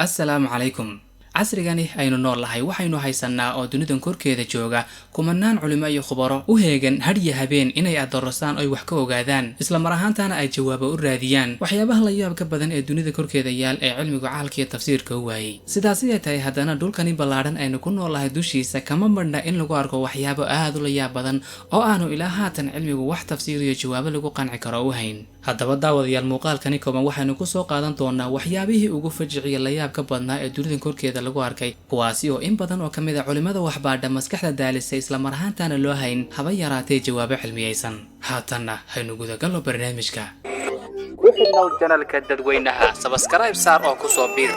assalaamu calaykum. casrigani aynu nool lahay waxaynu haysanaa oo dunidan korkeeda jooga kumanaan culimo iyo khubaro u heegan hadhiya habeen inay adoorasaan oy wax ka ogaadaan isla mar ahaantaana ay jawaabo u raadiyaan waxyaabaha la yaabka badan ee dunida korkeeda yaal ee cilmigu caalkiiyo tafsiirka u waayey. sidaasi ay tahay haddana dhulkani ballaadhan aynu ku nool lahay dushiisa kama madhna in lagu arko waxyaabo aad u la yaab badan oo aanu ilaa haatan cilmigu wax tafsiir iyo jawaabo lagu qanci karo u hayn. haddaba daawadayaal muuqaalkani kooban waxaynu kusoo qaadan doonaa waxyaabihii ugu fajiciya la yaabka badnaa ee dunidan korkeeda lagu arkay, kuwaasi oo in badan oo ka mid a culimada waxbaadha maskaxda daalisay isla mar ahaantaana loo hayn haba yaraatee jawaabo cilmiyaysan. haatanna haynu gudagalno barnaamijka. ku xidhnow janalka dadweynaha sabskaraib saar oo kusoo biir.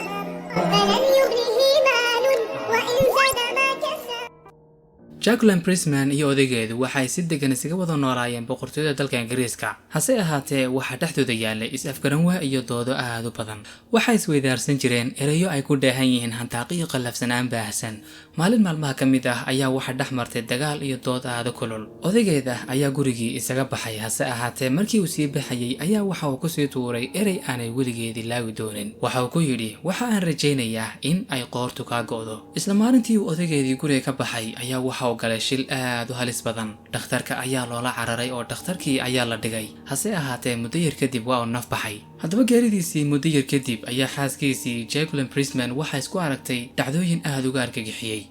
Jacqueline Priestman iyo odaygeedu waxay si degan isaga wada noolaayeen boqortooyada dalka Ingiriiska. hase ahaatee waxaa dhexdooda yaalay is-afgaranwaa iyo doodo aad u badan. waxay isweydaarsan jireen erayo ay ku dheehan yihiin hantaaqiyo qallafsanaan baahsan. maalin maalmaha ka mid ah ayaa waxaa dhex martay dagaal iyo dood aad u kulul. odaygeeda ayaa gurigii isaga baxay, hase ahaatee markii uu sii baxayay ayaa waxa uu kusii tuuray erey aanay weligeedii laawi doonin. waxa uu ku yidhi, waxa aan rajaynayaa in ay qoortu kaa go'do. isla maalintii uu odaygeedii guriga ka baxay ayaa waxa galay shil aad u halis badan. dhakhtarka ayaa loola cararay oo dhakhtarkii ayaa la dhigay. hase ahaatee muddo yar kadib waa uu naf baxay. haddaba geeridiisii muddo yar kadib ayaa xaaskiisii Jacqueline Priestman waxay isku aragtay dhacdooyin aad uga argagixiyey.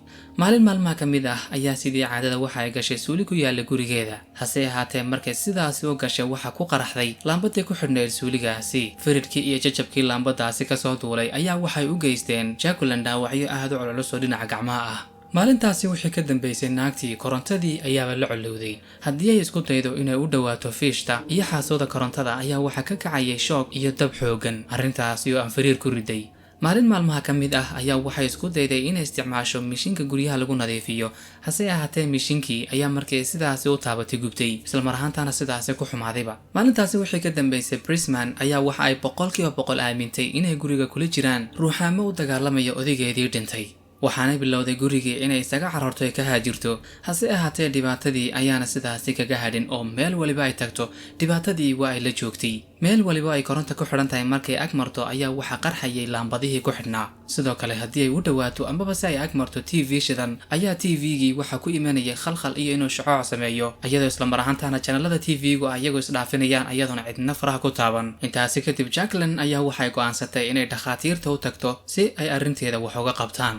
maalin maalmaha ka mid ah ayaa sidii caadada waxa ay gashay suuli ku yaalla gurigeeda. hase ahaatee markay sidaasi u gashay waxaa ku qaraxday laambadii ku xidhnayd suuligaasi. firidkii iyo jajabkii laambadaasi kasoo duulay ayaa waxay u geysteen Jacqueline dhaawacyo aad u culculus oo dhinaca gacmaha ah. maalintaasi wixii ka dambeysay naagtii korontadii ayaaba la colowday. haddii ay isku daydo inay u dhowaato fiishta iyo xaasooda korontada ayaa waxaa ka kacayay shoog iyo dab xoogan, arrintaasi oo aan fariir ku riday. maalin maalmaha ka mid ah ayaa waxay isku dayday inay isticmaasho mishiinka guryaha lagu nadiifiyo. hase ahaatee mishiinkii ayaa markii sidaasi u taabatay gubtay, isla mar ahaantaana sidaasi ku xumaadayba. maalintaasi wixii ka dambeysay Priestman ayaa waxa ay 100% aamintay inay guriga kula jiraan ruuxaamo u dagaalamaya odaygeedii dhintay. waxaanay bilowday gurigii inay isaga cararto ay ka haajirto. hase ahaatee dhibaatadii ayaana sidaasi kaga hadhin oo meel waliba ay tagto dhibaatadii waa ay la joogtay. meel waliba ay koronta ku xidhan tahay markay ag marto ayaa waxaa qarxayay laambadihii ku xidhnaa. sidoo kale haddii ay u dhowaato amaba si ay ag marto TV shidan ayaa TV-gii waxaa ku imanayay khalkhal iyo inuu shacooc sameeyo, iyadoo isla mar ahaantaana janalada TV-gu ayagoo isdhaafinayaan ayadoona cidna faraha ku taaban. intaasi kadib Jacqueline ayaa waxay go'aansatay inay dhakhaatiirta u tagto si ay arrinteeda wax uga qabtaan.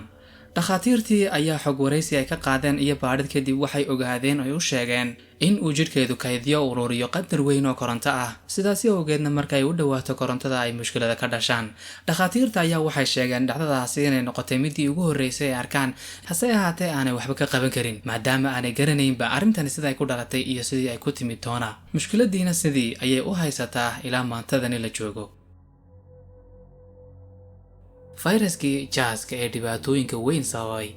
dhakhaatiirtii ayaa xog waraysi ay ka qaadeen iyo baadhid kadib waxay ogaadeen oo ay u sheegeen in uu jidhkeedu kaydyo ururiyo qadar weyn oo koronto ah. sidaasi awgeedna marka ay u dhowaato korontada ay mushkilada ka dhashaan. dhakhaatiirta ayaa waxay sheegeen dhacdadaasi inay noqotay midii ugu horreysay ay arkaan, hase ahaatee aanay waxba ka qaban karin maadaama aanay garanaynba arrintani sida ay ku dhalatay iyo sidii ay ku timid toona. mushkiladiina sidii ayay u haysataa ilaa maantadani la joogo. fayraskii jaaska ee dhibaatooyinka weyn sababay.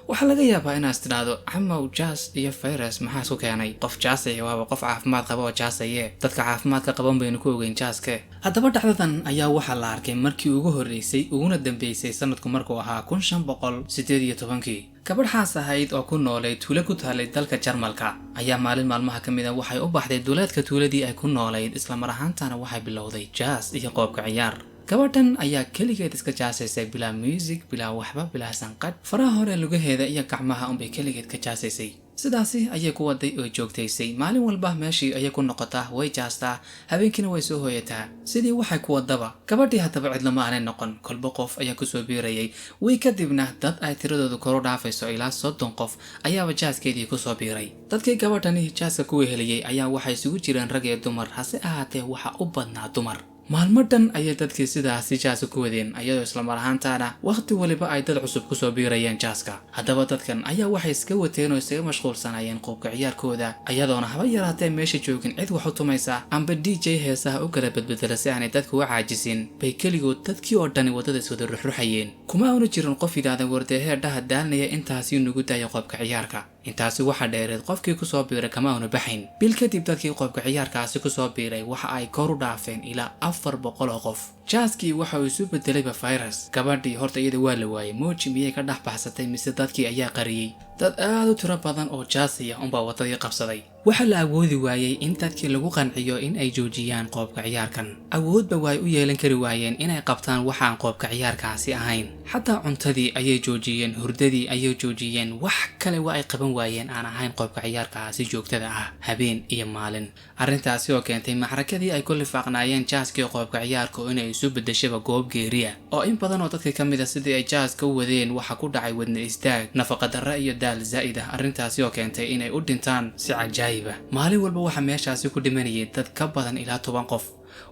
waxaa laga yaabaa inaad tidhaahdo camow jaas iyo fayras maxaa isku keenay? qof jaasaya waaba qof caafimaad qaba oo jaasaye, dadka caafimaadka qaban baynu ku ogeyn jaaske. haddaba dhacdadan ayaa waxaa la arkay markii ugu horreysay uguna dambeysay sanadku markuu ahaa 1518. gabadh xaas ahayd oo ku noolay tuulo ku taalay dalka Jarmalka ayaa maalin maalmaha ka mid ah waxay u baxday duleedka tuuladii ay ku noolayd, isla mar ahaantaana waxay bilowday jaas iyo qoobka ciyaar. gabadhan ayaa keligeed iska jaasaysay bilaa music, bilaa waxba, bilaa sanqadh. faraha hore lugaheeda iyo gacmaha unbay keligeed ka jaasaysay. sidaasi ayay ku waday oo joogtaysay. maalin walba meeshii ayay ku noqotaa, way jaastaa, habeenkiina way soo hooyataa. sidii waxay ku wadaba gabadhii haddaba cidlama aanay noqon. kolba qof ayaa kusoo biirayay. way kadibna dad ay tiradoodu koru dhaafayso ilaa 30 qof ayaaba jaaskeedii kusoo biiray. dadkii gabadhani jaaska ku weheliyey ayaa waxay isugu jireen rag iyo dumar, hase ahaatee waxa u badnaa dumar. maalmo dhan ayay dadkii sidaasi jaaska ku wadeen, iyadoo isla mar ahaantaana waqti waliba ay dad cusub kusoo biirayeen jaaska. haddaba dadkan ayaa waxay iska wateen oo isaga mashquulsanayeen qoobka ciyaarkooda, iyadoona haba yaraatee meesha joogin cid wax u tumaysa amba DJ heesaha u kala badbedela si aanay dadku u caajisin. bay keligood dadkii oo dhani waddada iswada ruxruxayeen. kuma aanu jirin qof yidhaahda wardeehee dhaha daalnaya intaasi nugu daya qoobka ciyaarka. intaasi waxaa dheereed qofkii kusoo biiray kama aanu baxayn. bil kadib dadkii qoobka ciyaarkaasi kusoo biiray waxa ay kor u dhaafeen ilaa 400 oo qof. jaaskii waxa uu isu bedelayba fayras. gabadhii horta iyada waa la waayay. mooji miyay ka dhex baxsatay mise dadkii ayaa qariyey? dad aad u tiro badan oo jaasaya unbaa waddadii qabsaday. waxa la awoodi waayay in dadkii lagu qanciyo in ay joojiyaan qoobka ciyaarkan. Awoodba way u yeelan kari waayeen inay qabtaan waxaan qoobka ciyaarkaasi ahayn. xataa cuntadii ayay joojiyeen, hurdadii ayay joojiyeen, wax kale waa ay qaban waayeen aan ahayn qoobka ciyaarkaasi joogtada ah habeen iyo maalin. arrintaasi oo keentay maxrakadii ay ku lifaaqnaayeen jaaskii qoobka ciyaarku inay isu bedeshaba goob geeriya oo in badan oo dadka ka mid ah sidii ay jaaska u wadeen waxa ku dhacay wadne istaag, nafaqa darro iyo daal zaa'id ah. arrintaasi oo keentay inay u dhintaan si cajaa'ib ah. maalin walba waxa meeshaasi ku dhimanayay dad ka badan ilaa 10 qof.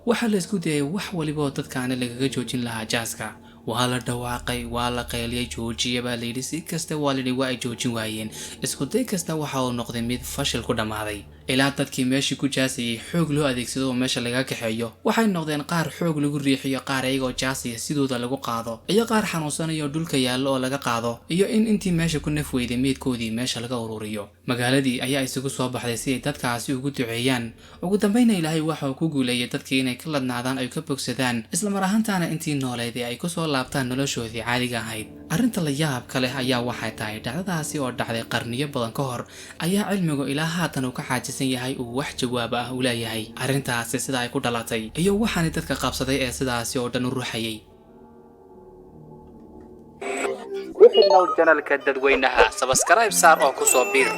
waxa la isku dayay wax waliba oo dadkaana lagaga joojin lahaa jaaska. waa la dhawaaqay, waa la qayliyay, joojiya baa la yidhi, si kasta waa la yidhi waa ay joojin waayeen. isku day kasta waxa uu noqday mid fashil ku dhammaaday. ilaa dadkii meeshii ku jaasayay xoog loo adeegsado oo meesha laga kaxeeyo. waxay noqdeen qaar xoog lagu riixiyo, qaar iyagoo jaasaya sidooda lagu qaado, iyo qaar xanuunsanayo dhulka yaallo oo laga qaado, iyo in intii meesha ku naf weyday meydkoodii meesha laga ururiyo. magaaladii ayaa isugu soo baxday si ay dadkaasi ugu duceeyaan. ugu dambayna ilaahay waxa uu ku guuleeyay dadkii inay ka ladnaadaan ay ka bogsadaan, isla mar ahaantaana intii nooleeday ay ku soo laabtaan noloshoodii caadiga ahayd. arrinta la yaabka leh ayaa waxay tahay dhacdadaasi oo dhacday qarniyo badan ka hor ayaa cilmigu ilaa haatan uu ka xaajisan yahay uu wax jawaab ah u leeyahay arrintaasi sida ay ku dhalatay iyo waxaanay dadka qabsaday ee sidaasi oo dhan u ruuxayay. ku xidhnow janalka dadweynaha, subscribe saar oo ku soo biir.